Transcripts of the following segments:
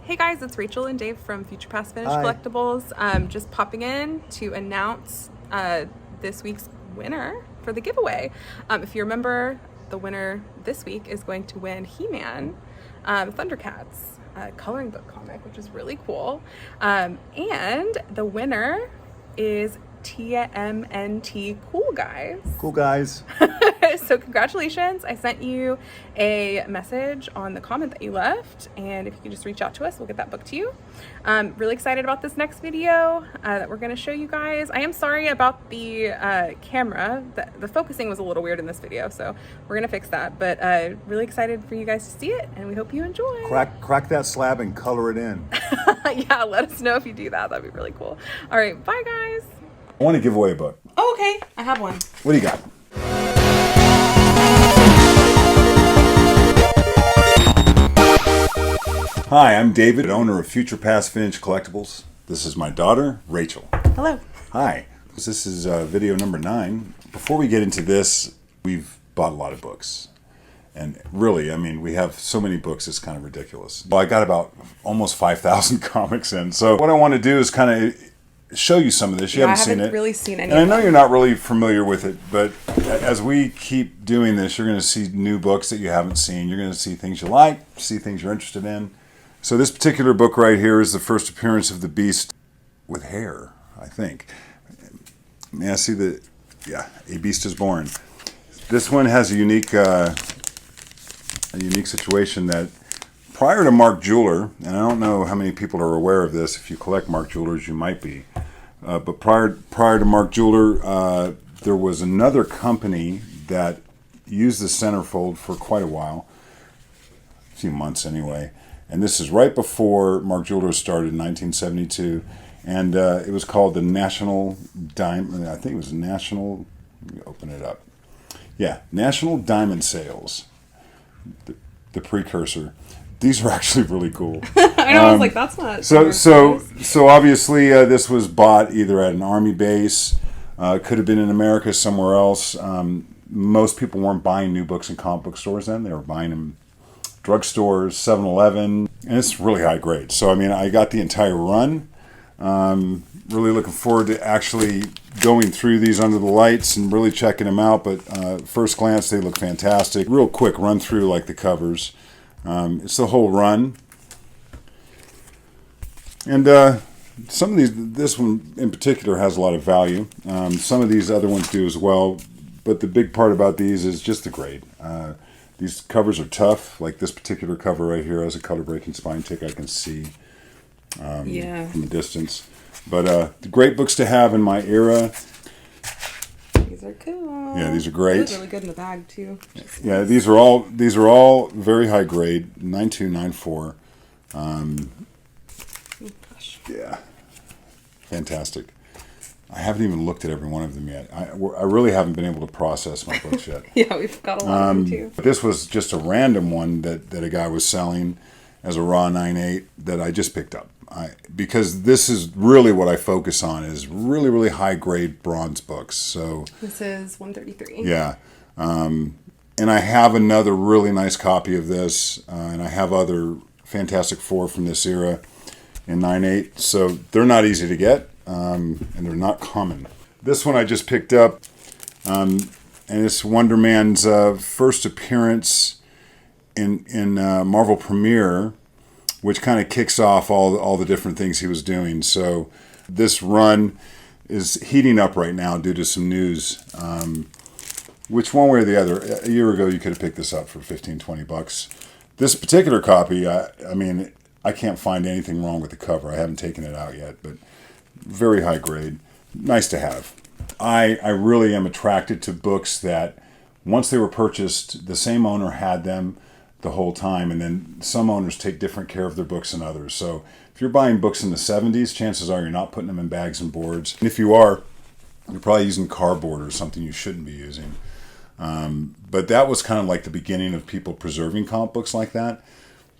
Hey guys, it's Rachel and Dave from Futurepast Hi. Collectibles. Just popping in to announce this week's winner for the giveaway. If you remember, the winner this week is going to win He-Man Thundercats coloring book comic, which is really cool. And the winner is TMNT Cool Guys. Cool guys. So congratulations. I sent you a message on the comment that you left, and if you could just reach out to us, we'll get that book to you. Really excited about this next video that we're going to show you guys. I am sorry about the camera. The focusing was a little weird in this video, so we're going to fix that. But really excited for you guys to see it, and we hope you enjoy. Crack that slab and color it in. Yeah, let us know if you do that. That'd be really cool. All right, bye guys. I want to give away a book. Oh, okay. I have one. What do you got? Hi, I'm David, owner of Futurepast Collectibles. This is my daughter, Rachel. Hello. Hi. This is video number 9. Before we get into this, we've bought a lot of books. And really, I mean, we have so many books, it's kind of ridiculous. Well, I got about almost 5,000 comics in. So what I want to do is kind of show you some of this. You haven't seen it. I haven't really seen any. And I know you're not really familiar with it, but as we keep doing this, you're going to see new books that you haven't seen. You're going to see things you like, see things you're interested in. So this particular book right here is the first appearance of the Beast with hair, I think. May I see the... Yeah, A Beast is Born. This one has a unique situation that prior to Mark Jeweler, and I don't know how many people are aware of this. If you collect Mark Jewelers, you might be. But prior to Mark Jeweler, there was another company that used the centerfold for quite a while, a few months anyway. And this is right before Mark Jeweler started in 1972. And it was called the National Diamond, I think it was National, let me open it up. Yeah, National Diamond Sales, the precursor. These are actually really cool. I know, I was like, that's not... So obviously this was bought either at an army base, could have been in America somewhere else. Most people weren't buying new books in comic book stores then. They were buying them drugstores, 7-Eleven, and it's really high grade. So, I mean, I got the entire run. Really looking forward to actually going through these under the lights and really checking them out. But first glance, they look fantastic. Real quick run through like the covers. It's the whole run. And some of these, this one in particular has a lot of value. Some of these other ones do as well. But the big part about these is just the grade. These covers are tough. Like this particular cover right here has a color breaking spine tick I can see from a distance. But great books to have in my era. These are cool. Yeah, these are great. These are really good in the bag too. Yeah, these are all very high grade, 9294. Yeah, fantastic. I haven't even looked at every one of them yet. I really haven't been able to process my books yet. Yeah, we've got a lot of them too. But this was just a random one that a guy was selling as a raw 9.8 that I just picked up. Because this is really what I focus on, is really, really high grade bronze books. So this is 133. Yeah. And I have another really nice copy of this, and I have other Fantastic Four from this era in 9.8. So they're not easy to get, and they're not common. This one I just picked up, and it's Wonder Man's first appearance in Marvel Premiere, which kind of kicks off all the different things he was doing. So this run is heating up right now due to some news, which one way or the other, a year ago you could have picked this up for $15-20. This particular copy, I mean, I can't find anything wrong with the cover. I haven't taken it out yet, but very high grade. Nice to have. I really am attracted to books that once they were purchased, the same owner had them the whole time, and then some owners take different care of their books than others. So if you're buying books in the 70s, chances are you're not putting them in bags and boards. And if you are, you're probably using cardboard or something you shouldn't be using. But that was kind of like the beginning of people preserving comic books like that.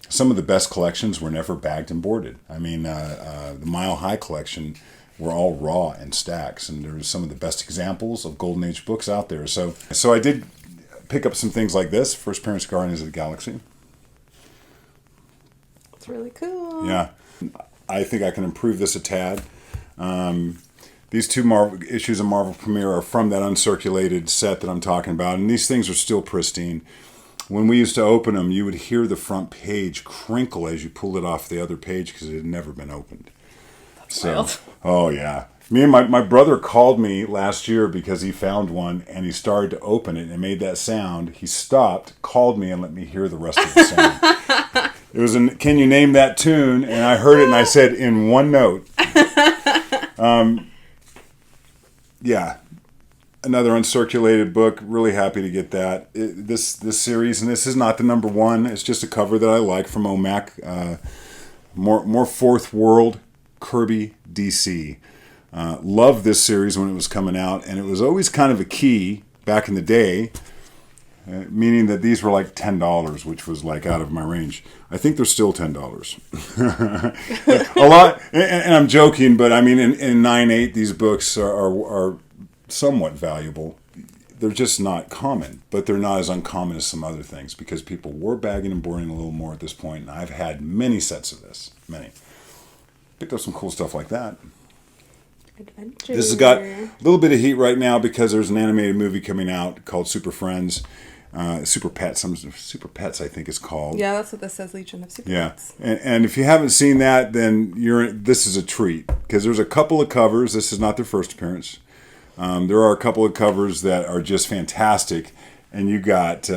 Some of the best collections were never bagged and boarded. I mean, the Mile High collection were all raw in stacks, and there's some of the best examples of Golden Age books out there. So I did pick up some things like this. First appearance of Guardians of the Galaxy. It's really cool. Yeah. I think I can improve this a tad. These two issues of Marvel Premiere are from that uncirculated set that I'm talking about, and these things are still pristine. When we used to open them, you would hear the front page crinkle as you pulled it off the other page because it had never been opened. That's wild. Oh, yeah. Me and my brother called me last year because he found one, and he started to open it, and it made that sound. He stopped, called me, and let me hear the rest of the sound. It was Can You Name That Tune? And I heard it, and I said, in one note. Yeah. Another uncirculated book. Really happy to get that. This series, and this is not the number one. It's just a cover that I like from OMAC. More Fourth World Kirby DC. Loved this series when it was coming out, and it was always kind of a key back in the day, meaning that these were like $10, which was like out of my range. I think they're still $10. A lot, and I'm joking, but I mean in 9/8 these books are somewhat valuable. They're just not common, but they're not as uncommon as some other things because people were bagging and boarding a little more at this point, and I've had many sets of this. Many. Picked up some cool stuff like that. Adventure. This has got a little bit of heat right now because there's an animated movie coming out called Super Friends. Super Pets, Super Pets, I think it's called. Yeah, that's what this says, Legion of Super Pets. And if you haven't seen that, then this is a treat because there's a couple of covers. This is not their first appearance. There are a couple of covers that are just fantastic, and you got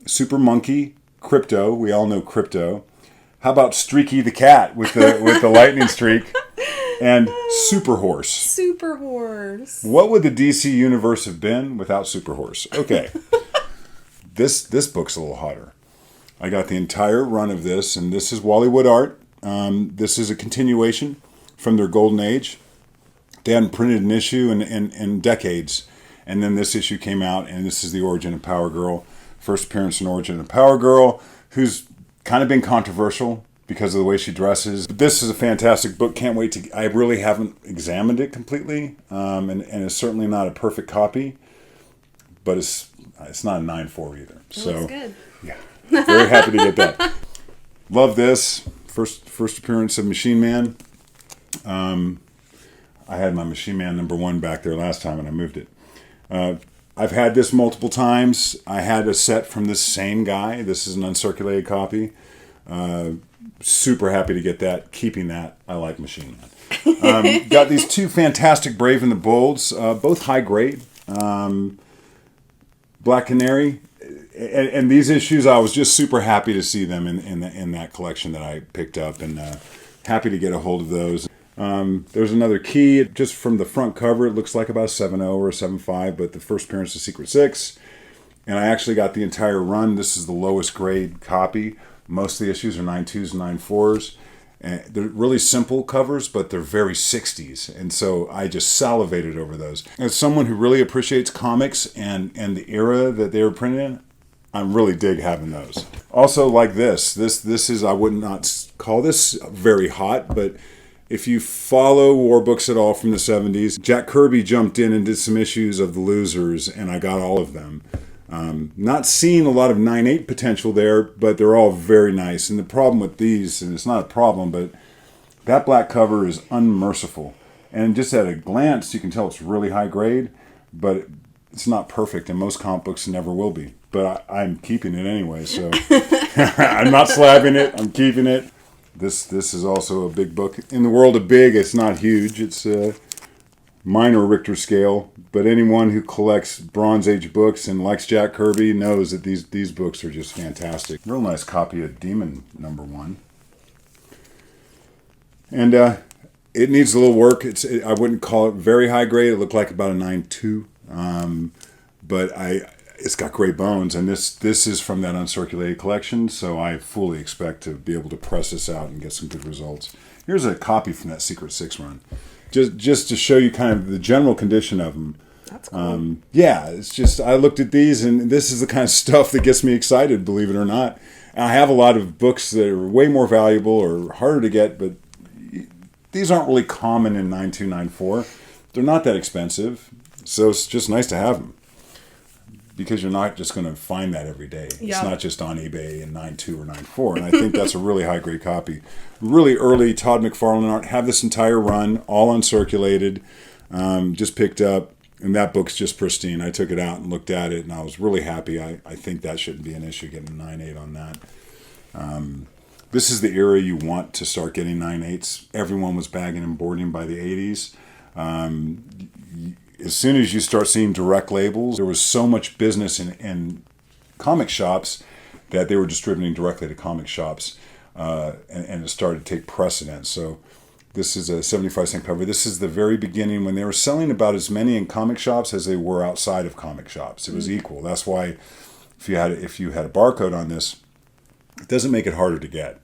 Super Monkey, Crypto. We all know Crypto. How about Streaky the Cat with the lightning streak, and Super Horse. Super Horse. What would the DC universe have been without Super Horse? Okay. This book's a little hotter. I got the entire run of this, and this is Wallywood art. This is a continuation from their golden age. They hadn't printed an issue in decades, and then this issue came out, and this is the origin of Power Girl. First appearance in Origin of Power Girl, who's kind of been controversial because of the way she dresses. But this is a fantastic book. Can't wait to... I really haven't examined it completely, and it's certainly not a perfect copy, but it's not a 9.4 either. It looks good. Yeah, very happy to get that. Love this. First appearance of Machine Man. I had my Machine Man #1 back there last time, and I moved it. I've had this multiple times. I had a set from this same guy. This is an uncirculated copy. Super happy to get that. Keeping that. I like Machine Man. Got these two fantastic Brave and the Bolds, both high grade. Black Canary. And these issues, I was just super happy to see them in that collection that I picked up, and happy to get a hold of those. There's another key. Just from the front cover, it looks like about a 7.0 or a 7.5, but the first appearance is Secret 6. And I actually got the entire run. This is the lowest grade copy. Most of the issues are 9.2s and 9.4s. And they're really simple covers, but they're very 60s. And so I just salivated over those. As someone who really appreciates comics and the era that they were printed in, I really dig having those. Also like this. This is, I would not call this very hot, but if you follow war books at all from the 70s, Jack Kirby jumped in and did some issues of The Losers, and I got all of them. Not seeing a lot of 9.8 potential there, but they're all very nice. And the problem with these, and it's not a problem, but that black cover is unmerciful. And just at a glance, you can tell it's really high grade, but it's not perfect, and most comic books never will be. But I'm keeping it anyway, so I'm not slabbing it, I'm keeping it. This is also a big book. In the world of big, it's not huge. It's a minor Richter scale, but anyone who collects Bronze Age books and likes Jack Kirby knows that these books are just fantastic. Real nice copy of Demon #1. And it needs a little work. I wouldn't call it very high grade. It looked like about a 9.2, but it's got great bones, and this is from that uncirculated collection, so I fully expect to be able to press this out and get some good results. Here's a copy from that Secret 6 run, just to show you kind of the general condition of them. That's cool. Yeah, it's just, I looked at these, and this is the kind of stuff that gets me excited, believe it or not. And I have a lot of books that are way more valuable or harder to get, but these aren't really common in 9.2, 9.4. They're not that expensive, so it's just nice to have them. because you're not just going to find that every day. Yeah. It's not just on eBay in 9.2 or 9.4. And I think that's a really high grade copy. Really early Todd McFarlane art. Have this entire run, all uncirculated, just picked up. And that book's just pristine. I took it out and looked at it, and I was really happy. I think that shouldn't be an issue, getting a 9.8 on that. This is the era you want to start getting 9.8s. Everyone was bagging and boarding by the 80s. As soon as you start seeing direct labels, there was so much business in comic shops that they were distributing directly to comic shops, and it started to take precedence. So this is a 75-cent cover. This is the very beginning when they were selling about as many in comic shops as they were outside of comic shops. It was equal. That's why if you had a barcode on this, it doesn't make it harder to get.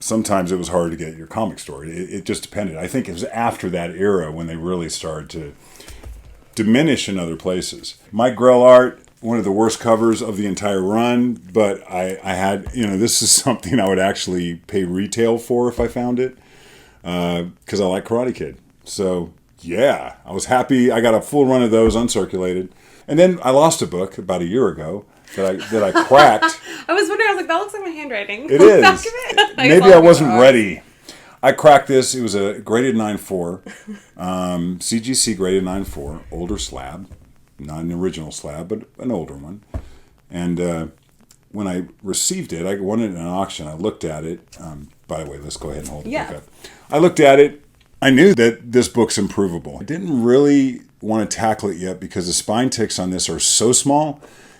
Sometimes it was hard to get your comic store. It just depended. I think it was after that era when they really started to diminish in other places. Mike Grell art, one of the worst covers of the entire run, but I had, this is something I would actually pay retail for if I found it, because I like Karate Kid. So yeah, I was happy. I got a full run of those uncirculated. And then I lost a book about a year ago that I cracked. I was wondering, I was like, that looks like my handwriting. It is. Maybe I wasn't ready. I cracked this. It was a graded 9.4, CGC graded 9.4, older slab, not an original slab, but an older one. And when I received it, I won it in an auction. I looked at it. By the way, let's go ahead and hold the book up. I looked at it. I knew that this book's improvable. I didn't really want to tackle it yet because the spine ticks on this are so small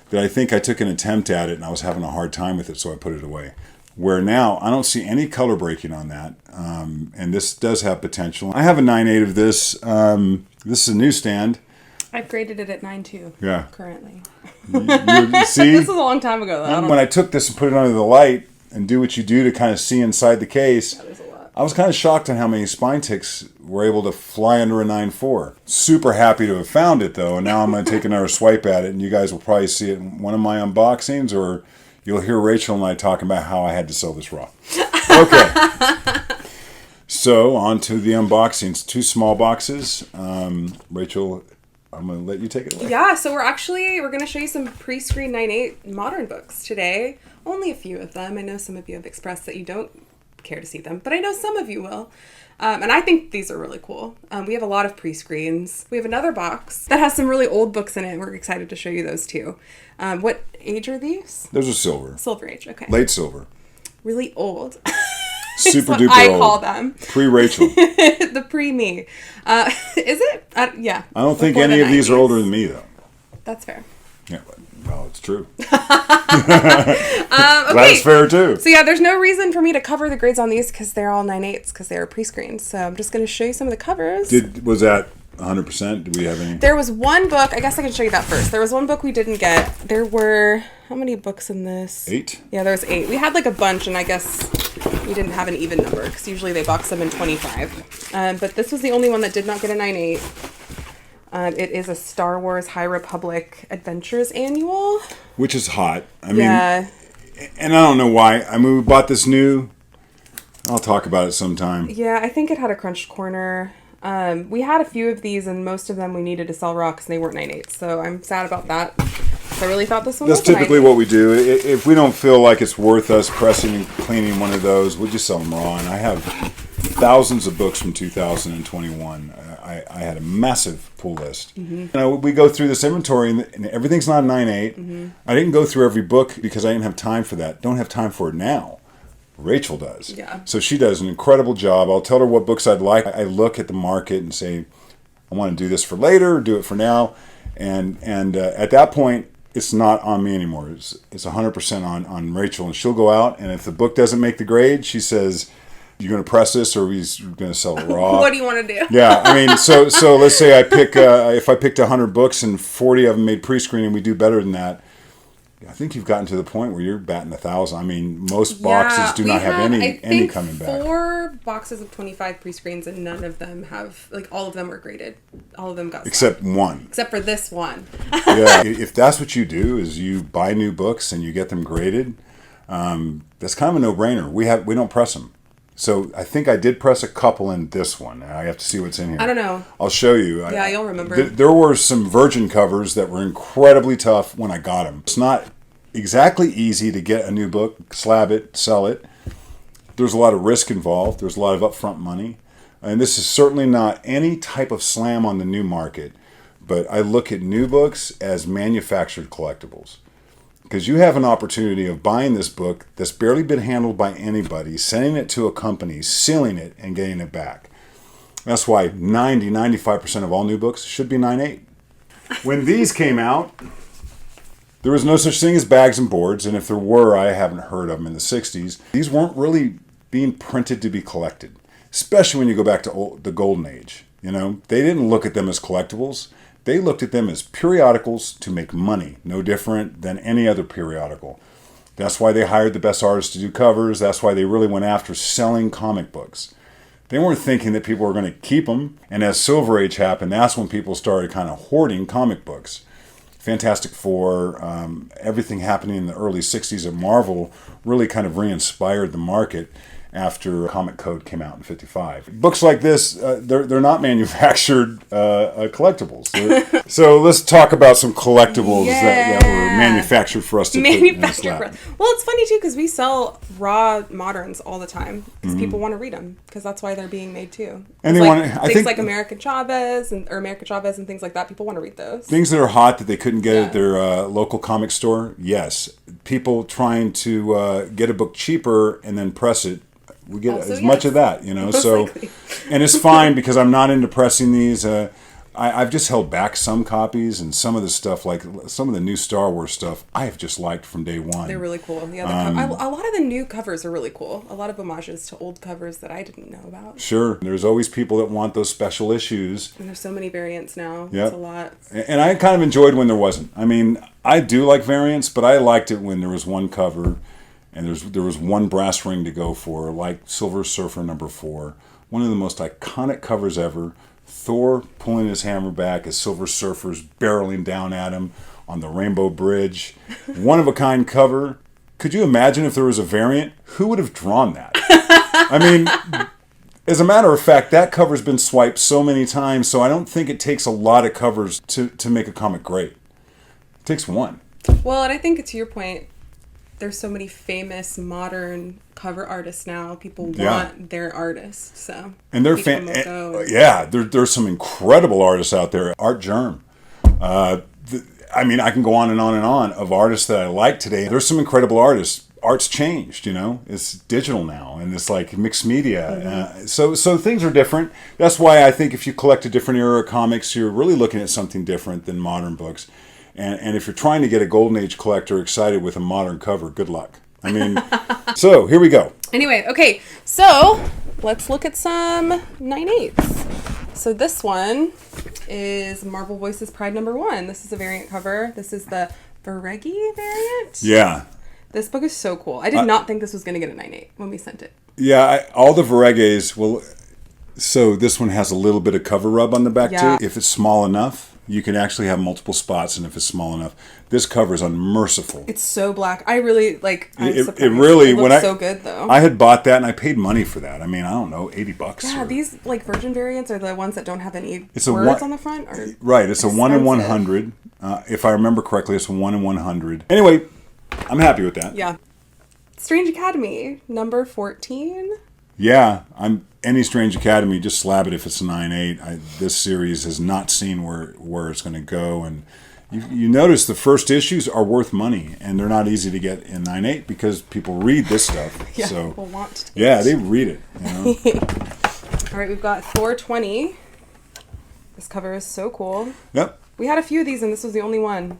that I think I took an attempt at it and I was having a hard time with it, so I put it away. Where now, I don't see any color breaking on that, and this does have potential. I have a 9.8 of this. This is a newsstand. I've graded it at 9.2. Yeah. Currently. You see? This was a long time ago, though. When I took this and put it under the light and do what you do to kind of see inside the case, That is a lot. I was kind of shocked on how many spine ticks were able to fly under a 9.4. Super happy to have found it, though, and now I'm going to take another swipe at it, and you guys will probably see it in one of my unboxings, or you'll hear Rachel and I talking about how I had to sell this raw. Okay. So, on to the unboxings. 2 small boxes. Rachel, I'm going to let you take it away. Yeah, so we're going to show you some pre-screen 9.8 modern books today. Only a few of them. I know some of you have expressed that you don't care to see them, but I know some of you will. And I think these are really cool. We have a lot of pre-screens. We have another box that has some really old books in it, and we're excited to show you those too. What age are these? Those are silver. Silver age, okay. Late silver. Really old. Super what duper I old. call them. Pre-Rachel. The pre-me. Is it? Yeah. I don't think Before any the of these are 90s. older than me, though. That's fair. Yeah, well, it's true. Okay. That's fair, too. So yeah, there's no reason for me to cover the grades on these because they're all 9.8s because they are pre-screened. So I'm just going to show you some of the covers. Was that 100%? Did we have any? There was one book. I guess I can show you that first. There was one book we didn't get. There were, how many books in this? 8? Yeah, there was 8. We had like a bunch, and I guess we didn't have an even number because usually they box them in 25. But this was the only one that did not get a 9.8. It is a Star Wars High Republic Adventures Annual. Which is hot. I Yeah. mean, and I don't know why. I mean, we bought this new. I'll talk about it sometime. Yeah, I think it had a crunched corner. We had a few of these, and most of them we needed to sell raw because they weren't 9.8. So I'm sad about that. I really thought this one That's was a typically 9.8. what we do. If we don't feel like it's worth us pressing and cleaning one of those, we'll just sell them raw. And I have thousands of books from 2021. I had a massive pull list. Mm-hmm. We go through this inventory, and everything's not a 9.8. Mm-hmm. I didn't go through every book because I didn't have time for that. Don't have time for it now. Rachel does. Yeah. So she does an incredible job. I'll tell her what books I'd like. I look at the market and say, I want to do this for later, or do it for now. And at that point, it's not on me anymore. It's 100% on Rachel. And she'll go out, and if the book doesn't make the grade, she says, "You're going to press this, or are we going to sell it raw?" What do you want to do? Yeah, I mean, so let's say I pick if I picked 100 books and 40 of them made pre-screening, we do better than that. I think you've gotten to the point where you're batting 1,000. I mean, most boxes do not have any coming back. 4 boxes of 25 pre-screens, and none of them have, like, all of them were graded. All of them got Except one. Except for this one. Yeah, if that's what you do, is you buy new books and you get them graded, that's kind of a no-brainer. We don't press them. So I think I did press a couple in this one. I have to see what's in here. I don't know. I'll show you. Yeah, you'll remember. There were some virgin covers that were incredibly tough when I got them. It's not exactly easy to get a new book, slab it, sell it. There's a lot of risk involved. There's a lot of upfront money. And this is certainly not any type of slam on the new market. But I look at new books as manufactured collectibles. Because you have an opportunity of buying this book that's barely been handled by anybody, sending it to a company, sealing it, and getting it back. That's why 95% of all new books should be 9.8. When these came out, there was no such thing as bags and boards, and if there were, I haven't heard of them in the 60s. These weren't really being printed to be collected, especially when you go back to the Golden Age. You know, they didn't look at them as collectibles. They looked at them as periodicals to make money, no different than any other periodical. That's why they hired the best artists to do covers. That's why they really went after selling comic books. They weren't thinking that people were going to keep them. And as Silver Age happened, that's when people started kind of hoarding comic books. Fantastic Four, everything happening in the early 60s at Marvel really kind of re-inspired the market after Comic Code came out in 55. Books like this, they're not manufactured collectibles. So let's talk about some collectibles that were manufactured for us to put in this lab. Well, it's funny too because we sell raw moderns all the time because people want to read them because that's why they're being made too. And they like, want things like American Chavez and things like that. People want to read those. Things that are hot that they couldn't get at their local comic store. Yes, people trying to get a book cheaper and then press it. We get also, much of that, you know. So, and it's fine because I'm not into pressing these. I've just held back some copies and some of the stuff, like some of the new Star Wars stuff, I have just liked from day one. They're really cool. Yeah, a lot of the new covers are really cool. A lot of homages to old covers that I didn't know about. Sure. There's always people that want those special issues. And there's so many variants now. Yep. It's a lot. And I kind of enjoyed when there wasn't. I mean, I do like variants, but I liked it when there was one cover and there was one brass ring to go for, like Silver Surfer #4. One of the most iconic covers ever. Thor pulling his hammer back as Silver Surfer's barreling down at him on the Rainbow Bridge. One of a kind cover. Could you imagine if there was a variant? Who would have drawn that? I mean, as a matter of fact, that cover's been swiped so many times, so I don't think it takes a lot of covers to make a comic great. It takes one. Well, and I think to your point, there's so many famous modern cover artists now. People want their artists, so and they're there's some incredible artists out there. Art Germ, I mean, I can go on and on and on of artists that I like today. There's some incredible artists. Art's changed, you know. It's digital now, and it's like mixed media. So things are different. That's why I think if you collect a different era of comics, you're really looking at something different than modern books. And if you're trying to get a Golden Age collector excited with a modern cover, good luck. I mean, so here we go. Anyway, okay, so let's look at some 9/8s. So this one is Marvel Voices Pride #1. This is a variant cover. This is the Veregi variant. Yeah. This book is so cool. I did not think this was going to get a 9/8 when we sent it. Yeah, all the Vereges, well, so this one has a little bit of cover rub on the back too. If it's small enough, you can actually have multiple spots, and if it's small enough, this cover is unmerciful. It's so black. I really like. It really looks so good though. I had bought that, and I paid money for that. I mean, I don't know, $80. Yeah, these like virgin variants are the ones that don't have any words on the front. Right, it's a 1 in 100. If I remember correctly, it's a 1 in 100. Anyway, I'm happy with that. Yeah. Strange Academy #14. Yeah, any Strange Academy, just slab it if it's a 9/8. This series has not seen where it's going to go, and you notice the first issues are worth money, and they're not easy to get in 9/8 because people read this stuff. Yeah, so people want to. They read it. You know? All right, we've got Thor 20. This cover is so cool. Yep. We had a few of these, and this was the only one.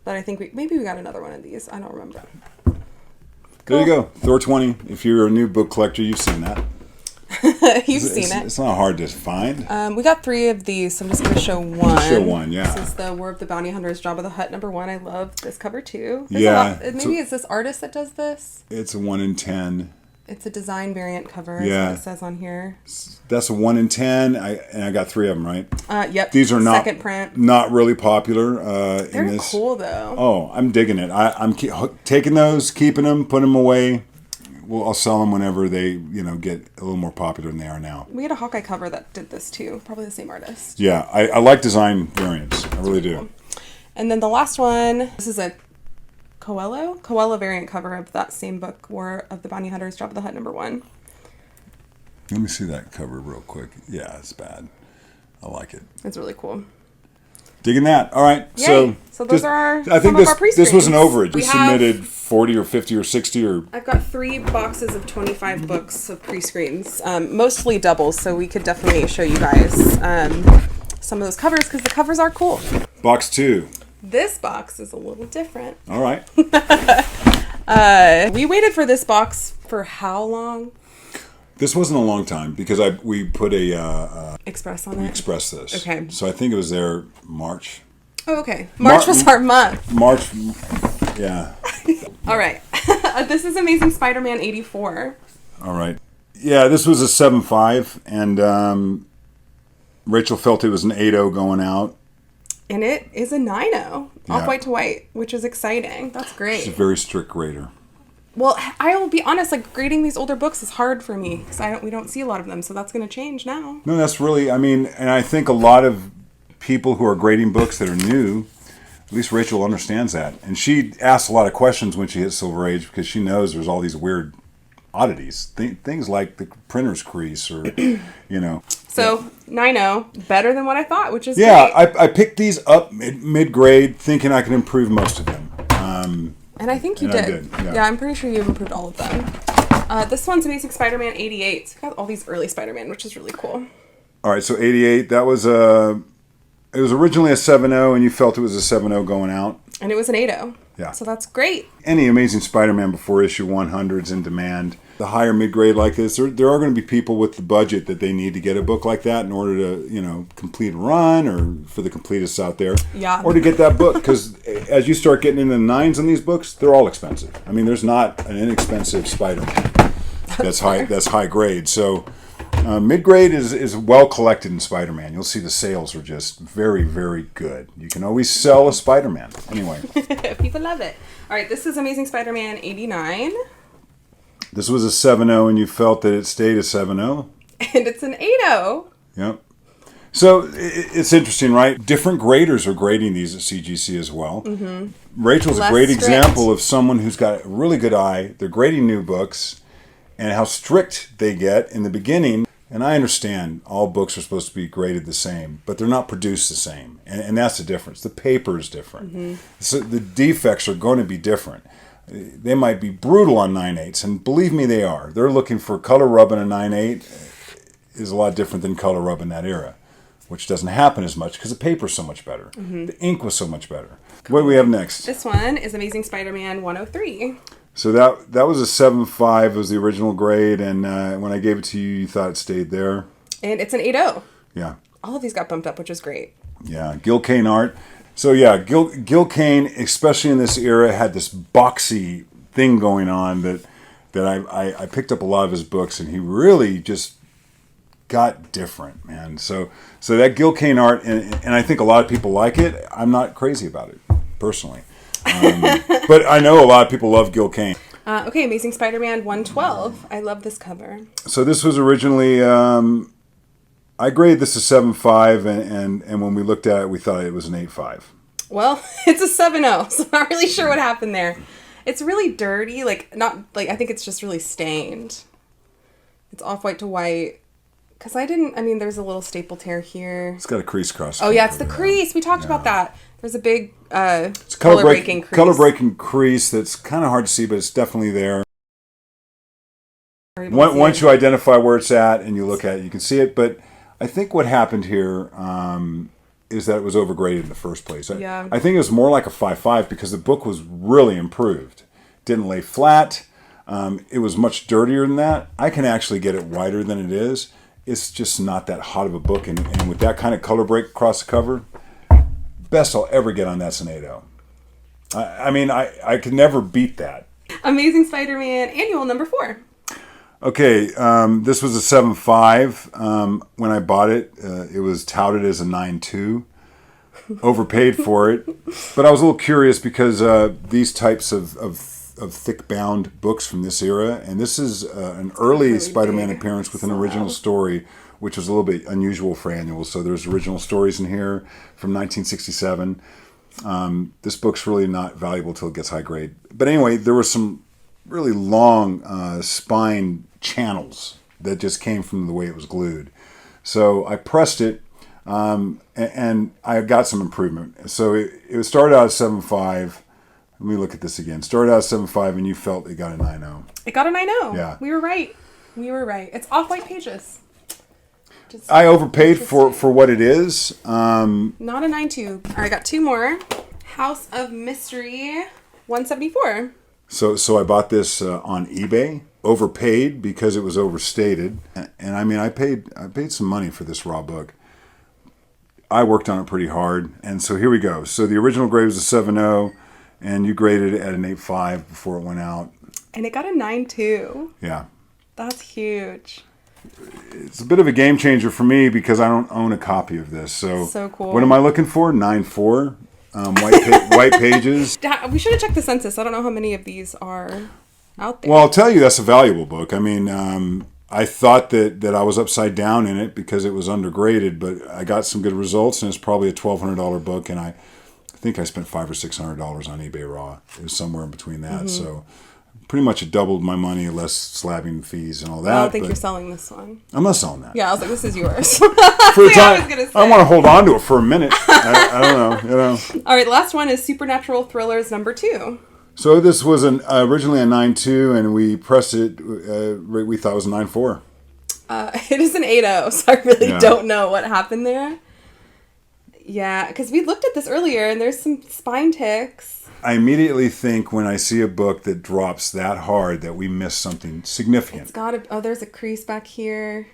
But I think maybe we got another one of these. I don't remember. Cool. There you go. Thor 20. If you're a new book collector, you've seen that. You've seen it. It's not hard to find. We got 3 of these, so I'm just going to show one. Show one, yeah. This is the War of the Bounty Hunters, Jabba the Hutt #1. I love this cover too. Maybe it's this artist that does this. It's a 1 in 10. It's a design variant cover, is what it says on here. That's a 1 in 10, and I got 3 of them, right? Yep. These are not second print. Not really popular. They're cool though. Oh, I'm digging it. I'm taking those, keeping them, putting them away. I'll sell them whenever they get a little more popular than they are now. We had a Hawkeye cover that did this too. Probably the same artist. Yeah, I like design variants. I really do. Cool. And then the last one, this is a Coelho variant cover of that same book, War of the Bounty Hunters, Jabba the Hutt #1. Let me see that cover real quick. Yeah, it's bad. I like it. It's really cool. Digging that. All right. Yay. So those are I think some of our pre-screens. this was an overage. We have, submitted 40 or 50 or 60 or... I've got 3 boxes of 25 books of pre-screens, mostly doubles, so we could definitely show you guys some of those covers because the covers are cool. Box 2. This box is a little different. All right. We waited for this box for how long? This wasn't a long time because we put a... Express on it? Express this. Okay. So I think it was there March. Oh, okay. March was our month. March, yeah. All right. This is Amazing Spider-Man 84. All right. Yeah, this was a 7.5, and Rachel felt it was an 8.0 going out. And it is a 9.0, Yeah. off-white to white, which is exciting. That's great. She's a very strict grader. Well, I will be honest, like, grading these older books is hard for me because we don't see a lot of them, so that's going to change now. No, that's really, and I think a lot of people who are grading books that are new, at least Rachel understands that. And she asks a lot of questions when she hits Silver Age because she knows there's all these weird oddities. Things like the printer's crease or, So, 9.0, better than what I thought, which is great. I picked these up mid-grade thinking I could improve most of them. And I think you did. Yeah, I'm pretty sure you improved all of them. This one's Amazing Spider-Man 88. It's got all these early Spider-Man, which is really cool. All right, so 88, that was it was originally a 7.0, and you felt it was a 7.0 going out. And it was an 8.0. Yeah. So that's great. Any Amazing Spider-Man before issue 100's in demand. The higher mid-grade like this, there are going to be people with the budget that they need to get a book like that in order to, complete a run or for the completists out there. Yeah. Or to get that book, because as you start getting into the 9s on these books, they're all expensive. I mean, there's not an inexpensive Spider-Man that's high grade. So mid-grade is well collected in Spider-Man. You'll see the sales are just very, very good. You can always sell a Spider-Man. Anyway. People love it. All right, this is Amazing Spider-Man 89. This was a 7.0, and you felt that it stayed a 7.0. And it's an 8.0. Yep. So it's interesting, right? Different graders are grading these at CGC as well. Mm-hmm. Rachel's a great example of someone who's got a really good eye. They're grading new books and how strict they get in the beginning. And I understand all books are supposed to be graded the same, but they're not produced the same. And that's the difference. The paper is different. Mm-hmm. So the defects are going to be different. They might be brutal on 9.8s, and believe me, they are. They're looking for color rub in a 9.8 is a lot different than color rub in that era, which doesn't happen as much because the paper's so much better. Mm-hmm. The ink was so much better. Cool. What do we have next? This one is Amazing Spider-Man 103. So that was a 7.5 was the original grade, and when I gave it to you, you thought it stayed there. And it's an 8.0. Yeah. All of these got bumped up, which is great. Yeah, Gil Kane art. So yeah, Gil Kane, especially in this era, had this boxy thing going on that I picked up a lot of his books, and he really just got different, man. So that Gil Kane art, and I think a lot of people like it. I'm not crazy about it, personally. But I know a lot of people love Gil Kane. Okay, Amazing Spider-Man 112. I love this cover. So this was originally... I graded this a 7.5, and when we looked at it, we thought it was an 8.5. Well, it's a 7.0, so I'm not really sure what happened there. It's really dirty, I think it's just really stained. It's off-white to white. Because there's a little staple tear here. It's got a crease across. Oh, yeah, it's the crease. We talked about that. There's a big it's color-breaking crease. Color-breaking crease that's kind of hard to see, but it's definitely there. Once you identify where it's at and you look at it, you can see it, but... I think what happened here is that it was overgraded in the first place. Yeah. I think it was more like a 5.5 because the book was really improved. Didn't lay flat. It was much dirtier than that. I can actually get it whiter than it is. It's just not that hot of a book. And with that kind of color break across the cover, best I'll ever get on that's an 8.0. I could never beat that. Amazing Spider-Man Annual number 4. Okay, this was a 7.5. When I bought it, it was touted as a 9.2. Overpaid for it. But I was a little curious because these types of of thick bound books from this era, and this is an early really Spider-Man big. appearance with an original story, which was a little bit unusual for annuals. So there's original stories in here from 1967. This book's really not valuable till it gets high grade. But anyway, there were some really long spine channels that just came from the way it was glued. So I pressed it, and I got some improvement. So it started out at 7.5. Let me look at this again. Started out at 7.5, and you felt it got a 9.0. It got a 9.0. Yeah. We were right. It's off-white pages. I overpaid for what it is. Not a 9.2. All right, I got two more. House of Mystery, 174. So I bought this on eBay. Overpaid because it was overstated, and I mean I paid some money for this raw book. I worked on it pretty hard, and so here we go. So the original grade was a 7.0, and you graded it at an 8.5 before it went out. And it got a 9.2. Yeah. That's huge. It's a bit of a game changer for me because I don't own a copy of this. So cool. What am I looking for? 9.4. White pages. We should have checked the census. I don't know how many of these are out there. Well, I'll tell you, that's a valuable book. I mean, I thought that I was upside down in it because it was undergraded, but I got some good results, and it's probably a $1,200 book, and I think I spent $500 or $600 on eBay Raw. It was somewhere in between that, so pretty much it doubled my money, less slabbing fees and all that. I don't think you're selling this one. I'm not selling that. Yeah, I was like, this is yours. For a time, I want to hold on to it for a minute. I don't know, All right, the last one is Supernatural Thrillers #2. So this was originally a 9.2, and we pressed it. We thought it was a 9.4. It is an 8.0, so I really don't know what happened there. Yeah, because we looked at this earlier, and there's some spine ticks. I immediately think when I see a book that drops that hard that we missed something significant. It's got there's a crease back here.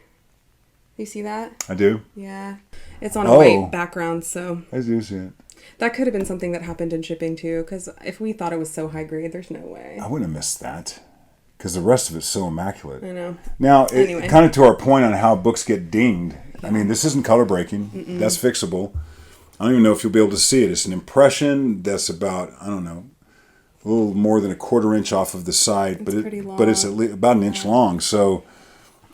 You see that? I do? Yeah. It's on a white background, so. I do see it. That could have been something that happened in shipping, too, because if we thought it was so high grade, there's no way. I wouldn't have missed that, because the rest of it's so immaculate. I know. Now, Anyway. kind of to our point on how books get dinged, I mean, this isn't color breaking. That's fixable. I don't even know if you'll be able to see it. It's an impression that's about, I don't know, a little more than a 1/4 inch off of the side, but it's at least about an inch long. So,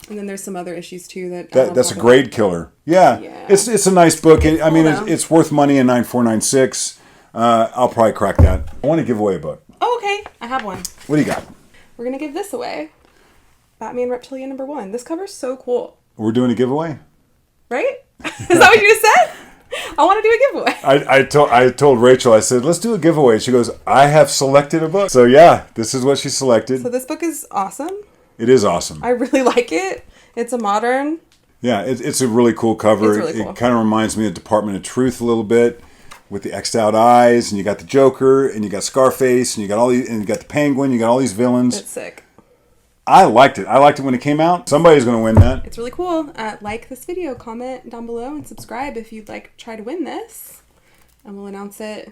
and then there's some other issues too that's a grade killer. Yeah. It's a nice book. I mean, it's worth money in 9496. I'll probably crack that. I want to give away a book. Oh, okay. I have one. What do you got? We're gonna give this away. Batman Reptilian #1. This cover's so cool. We're doing a giveaway, right? Is that what you just said? I want to do a giveaway. I told Rachel, I said, let's do a giveaway. She goes, I have selected a book. So yeah, this is what she selected. So this book is awesome. It is awesome. I really like it. It's a modern. Yeah, it's a really cool cover. It's really cool. It kind of reminds me of Department of Truth a little bit, with the X'd out eyes, and you got the Joker, and you got Scarface, and you got and you got the Penguin, you got all these villains. It's sick. I liked it. I liked it when it came out. Somebody's going to win that. It's really cool. Like this video, comment down below, and subscribe if you'd like to try to win this. And we'll announce it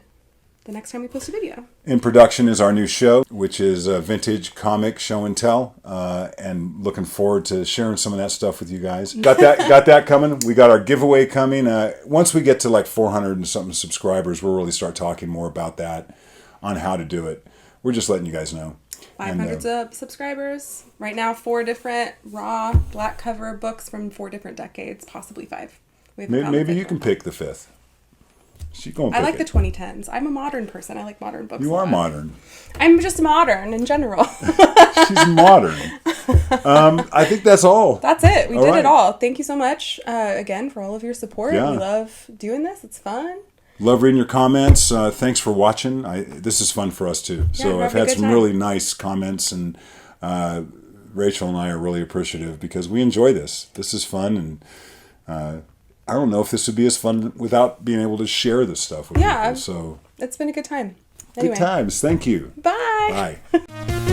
the next time we post a video. In production is our new show, which is a vintage comic show and tell. And looking forward to sharing some of that stuff with you guys. Got that coming. We got our giveaway coming. Once we get to like 400 and something subscribers, we'll really start talking more about that, on how to do it. We're just letting you guys know. 500 subscribers. Right now, 4 different raw black cover books from 4 different decades, possibly 5. Maybe you can pick the 5th. I like the 2010s. I'm a modern person. I like modern books. You are modern. I'm just modern in general. She's modern. I think that's all. That's it. We did it all. Thank you so much again for all of your support. Yeah. We love doing this. It's fun. Love reading your comments. Thanks for watching. This is fun for us too. So I've had some really nice comments, and Rachel and I are really appreciative because we enjoy this. This is fun, and I don't know if this would be as fun without being able to share this stuff with people. So it's been a good time. Anyway. Good times. Thank you. Bye. Bye.